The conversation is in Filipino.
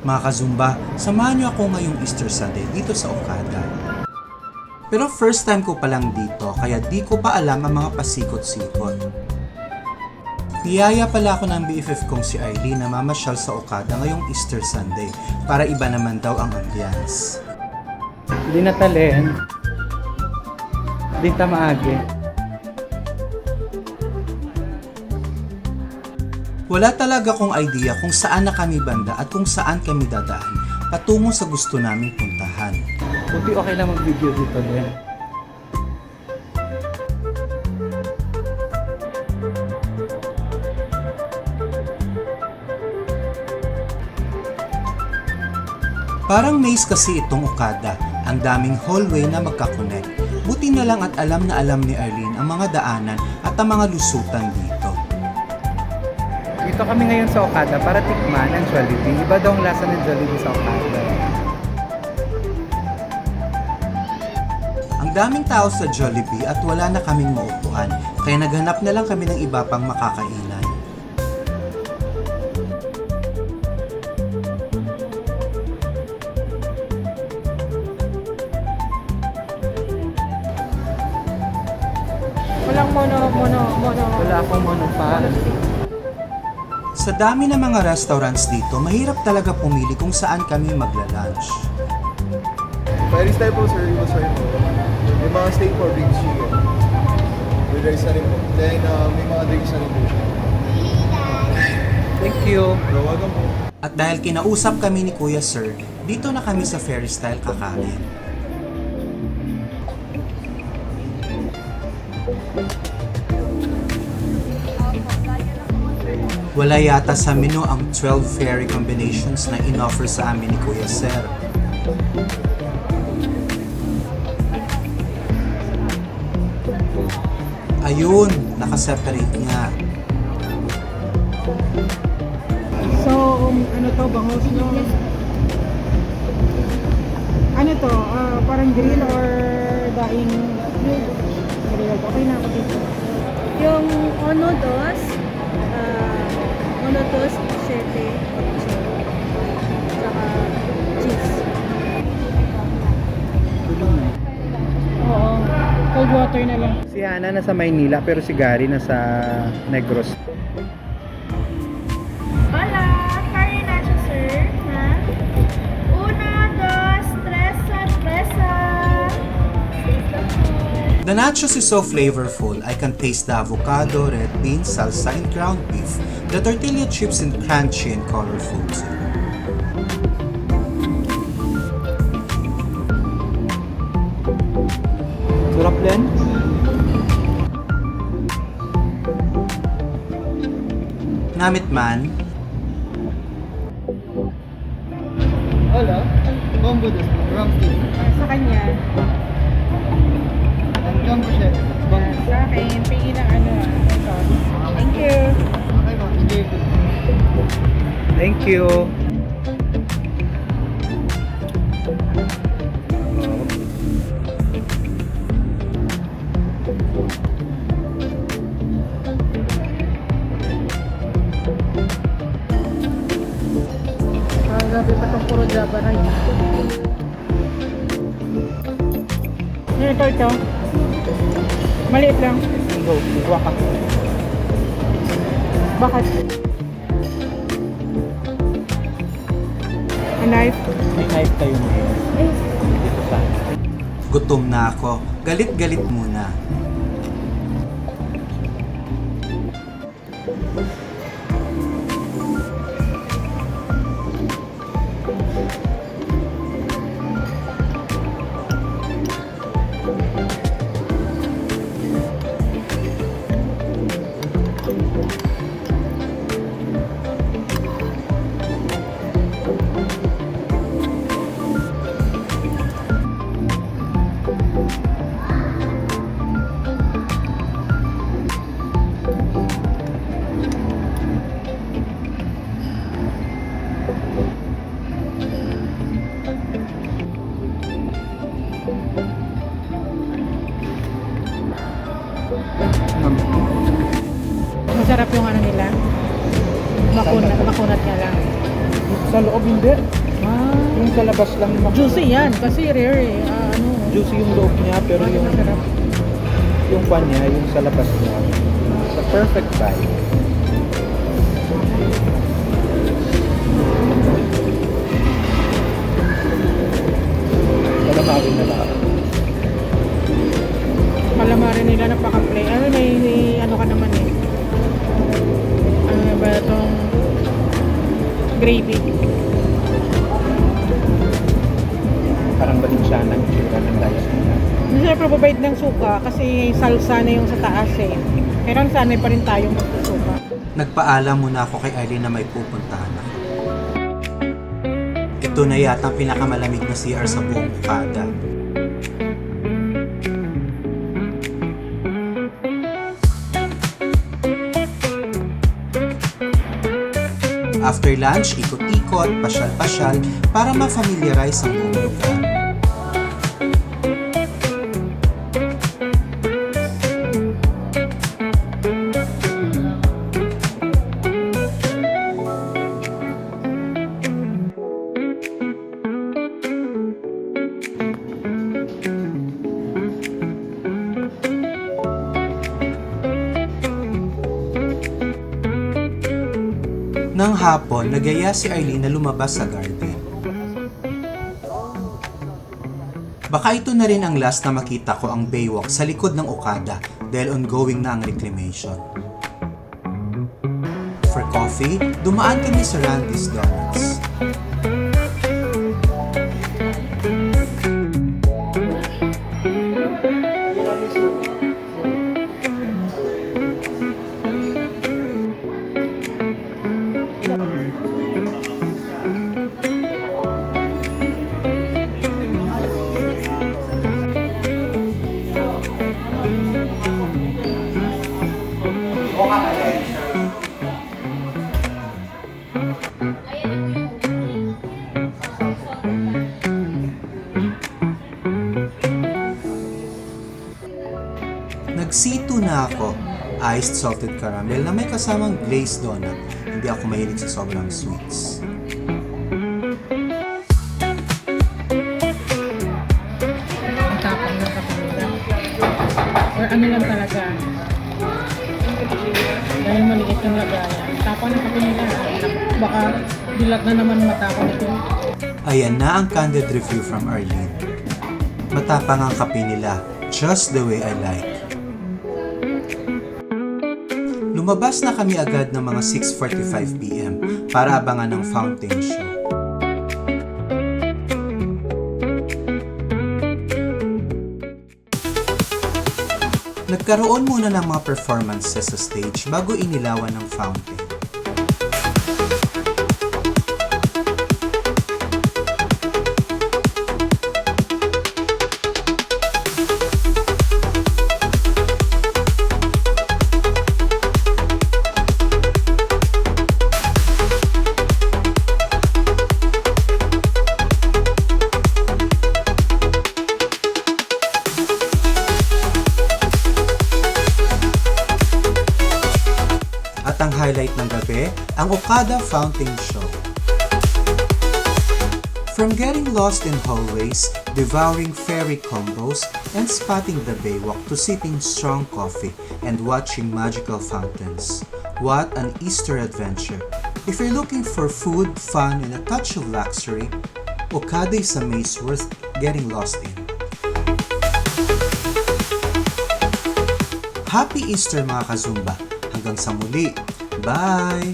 Mga kazumba, samahan niyo ako ngayong Easter Sunday dito sa Okada. Pero first time ko pa lang dito kaya di ko pa alam ang mga pasikot-sikot. Niyaya pala ako ng BFF kong si Eileen na mamasyal sa Okada ngayong Easter Sunday para iba naman daw ang ambience. Di natalin. Di tamaagi. Wala talaga akong idea kung saan na kami banda at kung saan kami dadaan patungo sa gusto naming puntahan. Buti okay lang mag-video dito din. Parang maze kasi itong Okada, ang daming hallway na magkakonect. Buti na lang at alam na alam ni Arlene ang mga daanan at ang mga lusutan dito. Dito kami ngayon sa Okada para tikman ang Jollibee. Iba daw ang lasa ng Jollibee sa Okada. Ang daming tao sa Jollibee at wala na kaming maupuan, kaya naghanap na lang kami ng iba pang makakainan. Walang mono. Wala akong mono pa. Sa dami ng mga restaurants dito, mahirap talaga pumili kung saan kami magla-lunch. Paris style po, sir. Yung sir po. May mga steak po, big chicken. With rice na rin po. Then, may mga drinks na rin po siya. Thank you. Welcome po. At dahil kinausap kami ni Kuya Sir, dito na kami sa Ferry Style kakain. Wala yata sa menu ang 12 ferry combinations na inoffer sa amin ni Kuya Sir. Ayun, nakaseparate nga. So, ano to, bangos no? Ano to, parang grill or daing grill? Okay na ako dito. Yung Ono Dos, Ono Dos, 7, 8, saka cheese. Oo, cold water na lang. Si Hana nasa Maynila pero si Gary nasa Negros. Hola! Curry nacho, sir. Ha? Una, dos, tresa, tresa. The nachos is so flavorful. I can taste the avocado, red beans, salsa, and ground beef. The tortilla chips and crunchy and colorful too. Sarap din. Ngamit man, Hola. Combo dos po. Rum steak. Sa kanya, And jumbo chef. sa akin, tingin ng ano, sauce. Thank you. Okay po. Enjoy po. Thank you. Grabe pa itong puro Java rice. Ito. Maliit lang. Go, kuha ka. Bakit? A knife? May knife tayo ngayon. Dito sa gutom na ako. Galit-galit muna. Masarap yung ano nila. Makunat nga lang. Sa loob hindi. Ah, Yung sa labas lang yung juicy yan kasi rare eh. Juicy yung loob niya, pero Bakit yung masarap? yung pan niya, yung sa labas niya. The perfect bite. Kalamawin na lang. Calamari nila napaka-play. Ano, may ano ka naman eh. Ano ba itong gravy? Parang balinsyana yung tsura ng rice nila. Siyempre provide ng suka kasi salsa na yung sa taas eh. Pero sanay pa rin tayong magsusuka. Nagpaalam muna ako kay Arlene na may pupuntahan ako. Ito na yata ang pinakamalamig na CR sa buong Okada. After lunch, ikot-ikot, pasyal-pasyal para ma-familiarize ang buong lugar. Nang hapon, nagyaya si Arlene na lumabas sa garden. Baka ito na rin ang last na makita ko ang Baywalk sa likod ng Okada dahil ongoing na ang reclamation. For coffee, dumaan kami sa Randy's Donuts. Nag-C2 na ako, iced salted caramel na may kasamang glazed donut. Hindi ako mahilig sa sobrang sweets. Ang tapang ng kape nila. Or ano lang talaga. Dahil maliit yung lagayan. Ang tapang ng kape nila. Baka dilat na naman mata ko nito. Ayan na ang candid review from Arlene. Matapang ang kape nila, just the way I like. Lumabas na kami agad ng mga 6:45 PM para abangan ng fountain show. Nagkaroon muna ng mga performances sa stage bago inilawan ng fountain. At ang highlight ng gabi, ang Okada Fountain Show. From getting lost in hallways, devouring fairy combos, and spotting the Baywalk to sipping strong coffee and watching magical fountains. What an Easter adventure! If you're looking for food, fun, and a touch of luxury, Okada is a maze worth getting lost in. Happy Easter mga kazumba! Hanggang sa muli! Bye!